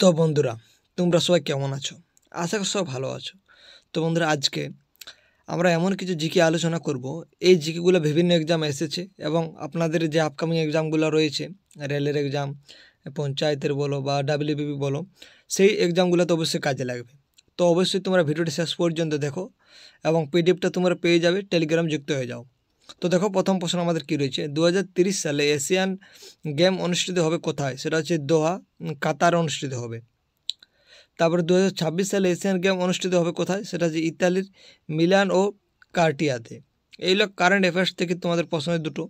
তো বন্ধুরা, তোমরা সবাই কেমন আছো? আশা করি সব ভালো আছো। তো বন্ধুরা, আজকে আমরা এমন কিছু জিকে আলোচনা করব। এই জিকেগুলো বিভিন্ন এক্সাম এসেছে এবং আপনাদের যে আপকামিং এক্সামগুলো রয়েছে, রেলের এক্সাম, পঞ্চায়েতের বলো বা ডাব্লিউবিপি বলো, সেই এক্সামগুলোতে অবশ্যই কাজে লাগবে। তো অবশ্যই তোমরা ভিডিওটি শেষ পর্যন্ত দেখো এবং পিডিএফটা তোমরা পেয়ে যাবে, টেলিগ্রাম যুক্ত হয়ে যাও। তো দেখো, প্রথম প্রশ্ন আমাদের কী রয়েছে। 2030 সালে এশিয়ান গেম অনুষ্ঠিত হবে কোথায়? সেটা হচ্ছে দোহা, কাতার অনুষ্ঠিত হবে। তারপরে 2026 সালে এশিয়ান গেম অনুষ্ঠিত হবে কোথায়? সেটা হচ্ছে ইতালির মিলান ও কার্টিয়াতে। এইগুলো কারেন্ট অ্যাফেয়ার্স থেকে তোমাদের প্রশ্নের দুটো।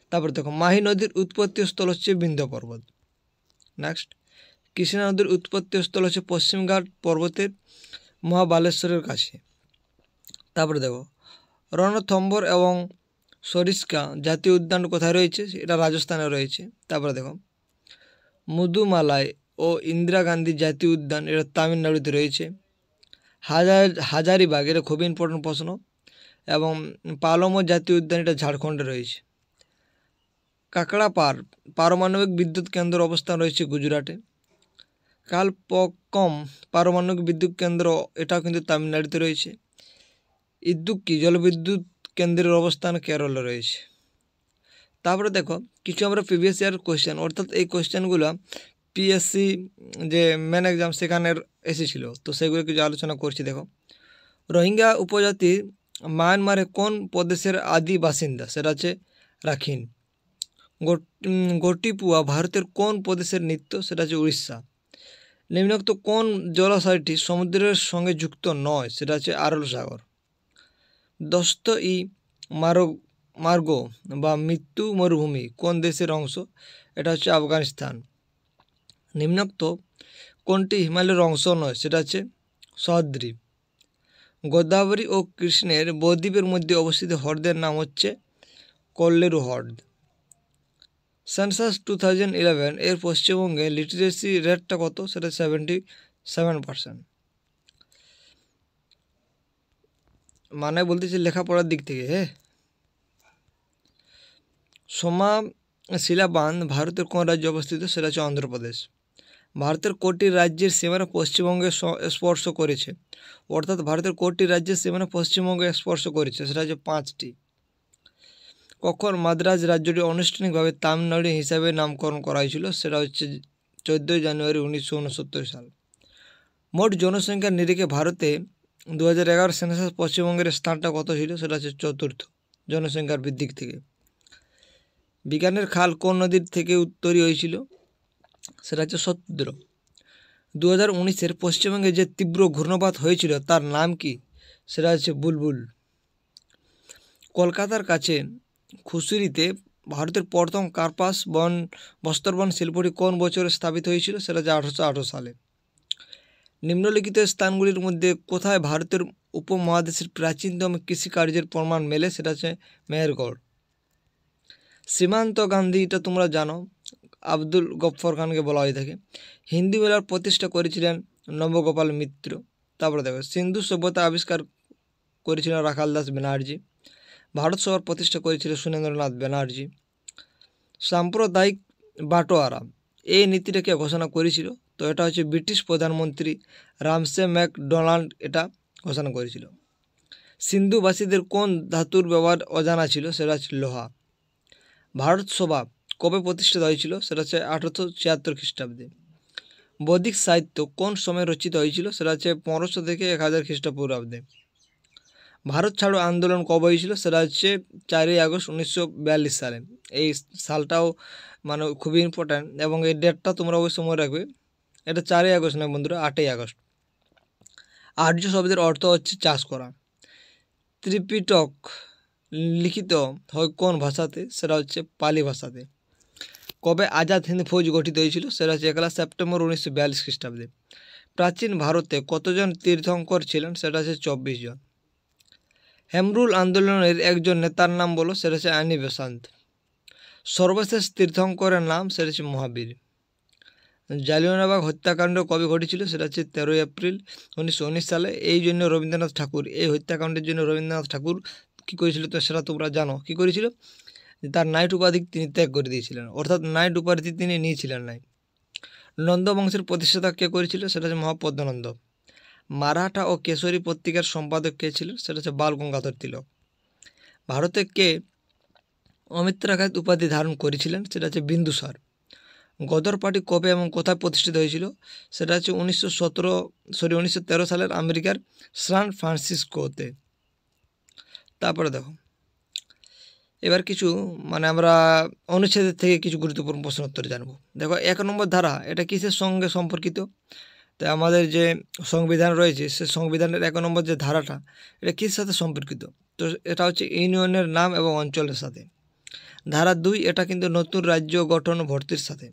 তারপরে দেখো, মাহি নদীর উৎপত্তি স্থল হচ্ছে বিন্ধ্য পর্বত। নেক্সট, কৃষ্ণা নদীর উৎপত্তি স্থল হচ্ছে পশ্চিমঘাট পর্বতের মহাবালেশ্বরের কাছে। তারপরে দেখো, রণথম্বর এবং সরিস্কা জাতীয় উদ্যান কোথায় রয়েছে? এটা রাজস্থানে রয়েছে। তারপরে দেখো, মুদুমালাই ও ইন্দিরা গান্ধী জাতীয় উদ্যান, এটা তামিলনাড়ুতে রয়েছে। হাজারিবাগ, এটা খুবই ইম্পর্টেন্ট প্রশ্ন। এবং পালমো জাতীয় উদ্যান, এটা ঝাড়খণ্ডে রয়েছে। কাকড়াপাড় পারমাণবিক বিদ্যুৎ কেন্দ্র অবস্থান রয়েছে গুজরাটে। কালপক্কম পারমাণবিক বিদ্যুৎ কেন্দ্র, এটাও কিন্তু তামিলনাড়ুতে রয়েছে। ইদ্দুক্কি জলবিদ্যুৎ কেন্দ্রের অবস্থান কেরলে রয়েছে। তারপরে দেখো, কিছু আমরা প্রিভিয়াস ইয়ার কোয়েশ্চেন, অর্থাৎ এই কোয়েশ্চেনগুলো পিএসসি যে মেন এক্সাম সেখানের এসেছিলো, তো সেগুলো কিছু আলোচনা করছি। দেখো, রোহিঙ্গা উপজাতি মায়ানমারে কোন প্রদেশের আদি বাসিন্দা? সেটা হচ্ছে রাখিন। গোটিপুয়া ভারতের কোন প্রদেশের নৃত্য? সেটা হচ্ছে উড়িষ্যা। নিম্নোক্ত কোন জলাশয়টি সমুদ্রের সঙ্গে যুক্ত নয়? সেটা হচ্ছে আরল সাগর। দস্তই মার্গো বা মৃত্যু মরুভূমি কোন দেশের অংশ? এটা হচ্ছে আফগানিস্তান। নিম্নোক্ত কোনটি হিমালয়ের অংশ নয়? সেটা হচ্ছে সহদ্বীপ। গোদাবরী ও কৃষ্ণের বদ্বীপের মধ্যে অবস্থিত হ্রদের নাম হচ্ছে কল্লেরু হ্রদ। সেন্সাস 2011 এর পশ্চিমবঙ্গে লিটারেসি রেটটা কত? সেটা 77%। মানে বলতেছি লেখাপড়ার দিক থেকে। সোমাশিলা বাঁধ ভারতের কোন রাজ্যে অবস্থিত? সেটা হচ্ছে অন্ধ্রপ্রদেশ। ভারতের কোটি রাজ্যের সীমানা পশ্চিমবঙ্গে স্পর্শ করেছে? অর্থাৎ ভারতের কোটি রাজ্যের সীমানা পশ্চিমবঙ্গে স্পর্শ করেছে, সেটা হচ্ছে 5টি। কখন মাদ্রাজ রাজ্যটি আনুষ্ঠানিকভাবে তামিলনাড়ু হিসাবে নামকরণ করা হয়েছিল? সেটা হচ্ছে 14 জানুয়ারি 1969 সাল। মোট জনসংখ্যার নিরিখে ভারতে 2011 সেন্সাস পশ্চিমবঙ্গের স্থানটা কত ছিল? সেটা হচ্ছে 4র্থ জনসংখ্যার দিক থেকে। বিজ্ঞানের খাল কোন নদীর থেকে তৈরি হয়েছিল? সেটা হচ্ছে সত্র। 2019-এর পশ্চিমবঙ্গে যে তীব্র ঘূর্ণপাত হয়েছিল তার নাম কি? সেটা হচ্ছে বুলবুল। কলকাতার কাছে খুসুরিতে ভারতের প্রথম কার্পাস বস্ত্রবন শিল্পটি কোন বছরে স্থাপিত হয়েছিল? সেটা হচ্ছে 1818 সালে। নিম্নলিখিত স্থানগুলির মধ্যে কোথায় ভারতের উপমহাদেশের প্রাচীনতম কৃষিকার্যের প্রমাণ মেলে? সেটা হচ্ছে মেহেরগড়। সীমান্ত গান্ধী, এটা তোমরা জানো, আব্দুল গফফর খানকে বলা হয়ে থাকে। হিন্দি মেলার প্রতিষ্ঠা করেছিলেন নবগোপাল মিত্র। তারপরে দেখো, সিন্ধু সভ্যতা আবিষ্কার করেছিলেন রাখাল দাস ব্যানার্জি। ভারত সভার প্রতিষ্ঠা করেছিল সুরেন্দ্রনাথ ব্যানার্জি। সাম্প্রদায়িক বাটোয়ারা এই নীতিটাকে ঘোষণা করেছিল? তো এটা হচ্ছে ব্রিটিশ প্রধানমন্ত্রী রামসে ম্যাকডোনাল্ড এটা ঘোষণা করেছিল। সিন্ধুবাসীদের কোন ধাতুর ব্যবহার অজানা ছিল? সেটা হচ্ছে লোহা। ভারত সভা কবে প্রতিষ্ঠিত হয়েছিল? সেটা হচ্ছে 1876 খ্রিস্টাব্দে। বৈদিক সাহিত্য কোন সময় রচিত হয়েছিল? সেটা হচ্ছে 1500 থেকে 1000 খ্রিস্টপূর্বাব্দে। ভারত ছাড়ো আন্দোলন কবে হয়েছিল? সেটা হচ্ছে 4ই আগস্ট 1942 সালে। এই সালটাও মানে খুবই ইম্পর্ট্যান্ট এবং এই ডেটটা তোমরা অবশ্যই মনে রাখবে। এটা 4ই আগস্ট নয় বন্ধুরা, 8ই আগস্ট। আর্য শব্দের অর্থ হচ্ছে চাষ করা। ত্রিপিটক লিখিত হয় কোন ভাষাতে? সেটা হচ্ছে পালি ভাষাতে। কবে আজাদ হিন্দ ফৌজ গঠিত হয়েছিল? সেটা হচ্ছে 1 সেপ্টেম্বর 1942 খ্রিস্টাব্দে। প্রাচীন ভারতে কতজন তীর্থঙ্কর ছিলেন? সেটা হচ্ছে 24 জন। হেমরুল আন্দোলনের একজন নেতার নাম বলো? সেটা হচ্ছে আনি বেসান্ত। সর্বশেষ তীর্থঙ্করের নাম? সেটা হচ্ছে মহাবীর। জালিয়ানওয়ালাবাগ হত্যাকাণ্ড কবে ঘটেছিল? সেটা হচ্ছে 13 এপ্রিল 1919 সালে। এই জন্য রবীন্দ্রনাথ ঠাকুর, এই হত্যাকাণ্ডের জন্য রবীন্দ্রনাথ ঠাকুর কী করেছিল? তো সেটা তোমরা জানো কী করেছিল? তার নাইট উপাধি তিনি ত্যাগ করে দিয়েছিলেন, অর্থাৎ নাইট উপাধি তিনি নিয়েছিলেন নাই। নন্দ বংশের প্রতিষ্ঠাতা কে করেছিল? সেটা হচ্ছে মহাপদ্মনন্দ। মারাঠা ও কেশরী পত্রিকার সম্পাদক কে ছিলেন? সেটা হচ্ছে বাল গঙ্গাধর তিলক। ভারতে কে অমিত্রাঘাত উপাধি ধারণ করেছিলেন? সেটা হচ্ছে বিন্দুসার। গদর পার্টি কবে এবং কোথায় প্রতিষ্ঠিত হয়েছিল? সেটা হচ্ছে 1913 সালের আমেরিকার সান ফ্রান্সিসকোতে। তারপরে দেখো, এবার কিছু আমরা অনুচ্ছেদের থেকে কিছু গুরুত্বপূর্ণ প্রশ্ন উত্তর জানবো। দেখো 1 নম্বর ধারা, এটা কিসের সঙ্গে সম্পর্কিত? তো আমাদের যে সংবিধান রয়েছে, সে সংবিধানের 1 নম্বর যে ধারাটা, এটা কিসের সাথে সম্পর্কিত? তো এটা হচ্ছে ইউনিয়নের নাম এবং অঞ্চলের সাথে। ধারা 2, এটা কিন্তু নতুন রাজ্য গঠন ভর্তির সাথে।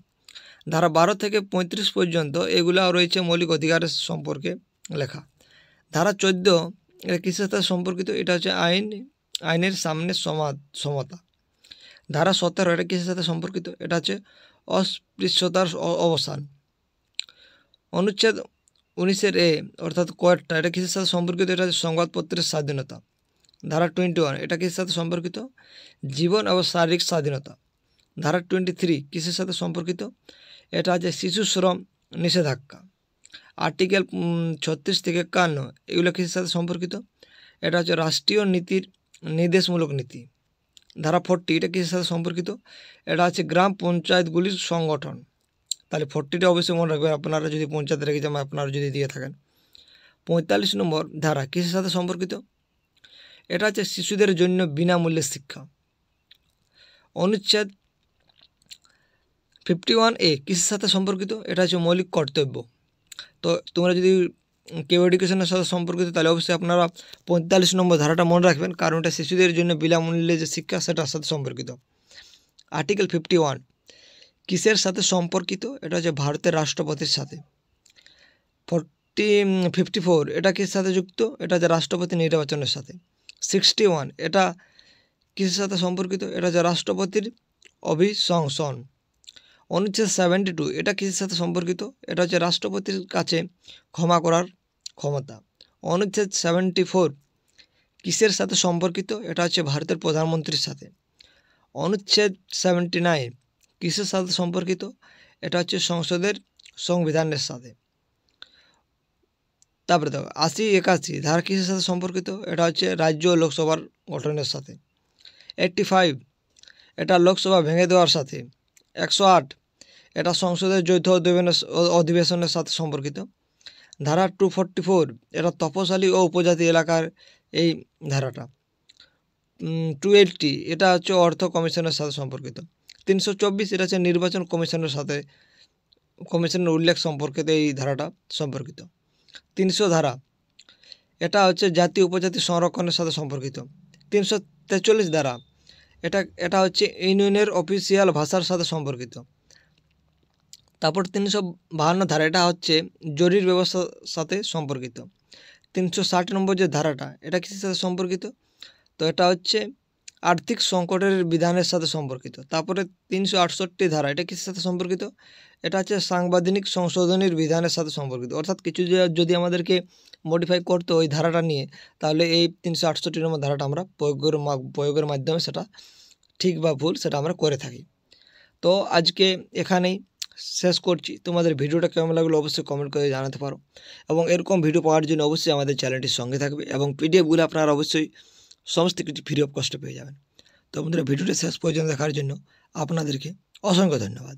ধারা 12 থেকে 35 পর্যন্ত এগুলা রয়েছে মৌলিক অধিকারের সম্পর্কে লেখা। ধারা 14, এটা কিসের সাথে সম্পর্কিত? এটা হচ্ছে আইনের সামনে সমতা। ধারা 17, এটা কিসের সাথে সম্পর্কিত? এটা হচ্ছে অস্পৃশ্যতার অবসান। অনুচ্ছেদ 19 এ অর্থাৎ কয়েকটা, এটা কিসের সাথে সম্পর্কিত? এটা হচ্ছে সংবাদপত্রের স্বাধীনতা। ধারা 21, এটা কিসের সাথে সম্পর্কিত? জীবন ও শারীরিক স্বাধীনতা। ধারা 23 কিসের সাথে সম্পর্কিত? এটা হচ্ছে শিশু শ্রম নিষেধাজ্ঞা। আর্টিকেল 36 থেকে 51, এগুলো কিসের সাথে সম্পর্কিত? এটা হচ্ছে রাষ্ট্রীয় নীতির নির্দেশমূলক নীতি। ধারা 40, এটা কিসের সাথে সম্পর্কিত? এটা হচ্ছে গ্রাম পঞ্চায়েতগুলির সংগঠন। তাহলে 40টা অবশ্যই মনে রাখবেন আপনারা, যদি পঞ্চায়েতের এক্সাম আপনারা যদি দিয়ে থাকেন। 45 নম্বর ধারা কিসের সাথে সম্পর্কিত? এটা হচ্ছে শিশুদের জন্য বিনামূল্যে শিক্ষা। অনুচ্ছেদ 51A কিসের সাথে সম্পর্কিত? এটা হচ্ছে মৌলিক কর্তব্য। তো তোমরা যদি কেউ এডুকেশনের সাথে সম্পর্কিত, তাহলে অবশ্যই আপনারা 45 নম্বর ধারাটা মনে রাখবেন, কারণ এটা শিশুদের জন্য বিনামূল্যে যে শিক্ষা সেটার সাথে সম্পর্কিত। আর্টিকেল 51 কিসের সাথে সম্পর্কিত? এটা হচ্ছে ভারতের রাষ্ট্রপতির সাথে। 54 এটা কিসের সাথে যুক্ত? এটা হচ্ছে রাষ্ট্রপতি নির্বাচনের সাথে। 61 এটা কিসের সাথে সম্পর্কিত? এটা হচ্ছে রাষ্ট্রপতির অভিশংসন। অনুচ্ছেদ 72 এটা কিসের সাথে সম্পর্কিত? এটা হচ্ছে রাষ্ট্রপতির কাছে ক্ষমা করার ক্ষমতা। অনুচ্ছেদ 74 কিসের সাথে সম্পর্কিত? এটা হচ্ছে ভারতের প্রধানমন্ত্রীর সাথে। অনুচ্ছেদ 79 কিসের সাথে সম্পর্কিত? এটা হচ্ছে সংসদের সংবিধানের সাথে। তারপরে দেখো 80, 81 ধারা কিসের সাথে সম্পর্কিত? এটা হচ্ছে রাজ্য ও লোকসভার গঠনের সাথে। 85 এটা লোকসভা ভেঙে দেওয়ার সাথে। 108 এটা সংসদের যৌথ অধিবেশনের সাথে সম্পর্কিত। ধারা 244 এটা তপশালী ও উপজাতি এলাকার এই ধারাটা। 280 এটা হচ্ছে অর্থ কমিশনের সাথে সম্পর্কিত। 324 এটা হচ্ছে নির্বাচন কমিশনের উল্লেখ সম্পর্কিত এই ধারাটা সম্পর্কিত। 300 ধারা এটা হচ্ছে জাতি উপজাতি সংরক্ষণের সাথে সম্পর্কিত। 343 ধারা এটা হচ্ছে ইউনিয়নের অফিসিয়াল ভাষার সাথে সম্পর্কিত। তারপর 352 ধারা এটা হচ্ছে জরির ব্যবস্থার সাথে সম্পর্কিত। 360 নম্বর যে ধারাটা, এটা কিসের সাথে সম্পর্কিত? তো এটা হচ্ছে আর্থিক সংকটের বিধানের সাথে সম্পর্কিত। তারপরে 368 ধারা এটা কিসের সাথে সম্পর্কিত? এটা হচ্ছে সাংবিধানিক সংশোধনীর বিধানের সাথে সম্পর্কিত। অর্থাৎ কিছু যদি মডিফাই করতো ওই ধারাটা নিয়ে, তাহলে এই 368 নম্বর ধারাটা আমরা প্রয়োগের মাধ্যমে সেটা ঠিক বা ভুল সেটা আমরা করে থাকি। তো আজকে এখানেই শেষ করছি। তোমাদের ভিডিওটা কেমন লাগলো অবশ্যই কমেন্ট করে জানাতে পারো, এবং এরকম ভিডিও পাওয়ার জন্য অবশ্যই আমাদের চ্যানেলটির সঙ্গে থাকবে, এবং পিডিএফগুলো আপনারা অবশ্যই সমস্ত কিছু ফ্রি অফ কস্টে পেয়ে যাবেন। তো বন্ধুরা, ভিডিওটা শেষ পর্যন্ত দেখার জন্য আপনাদেরকে অসংখ্য ধন্যবাদ।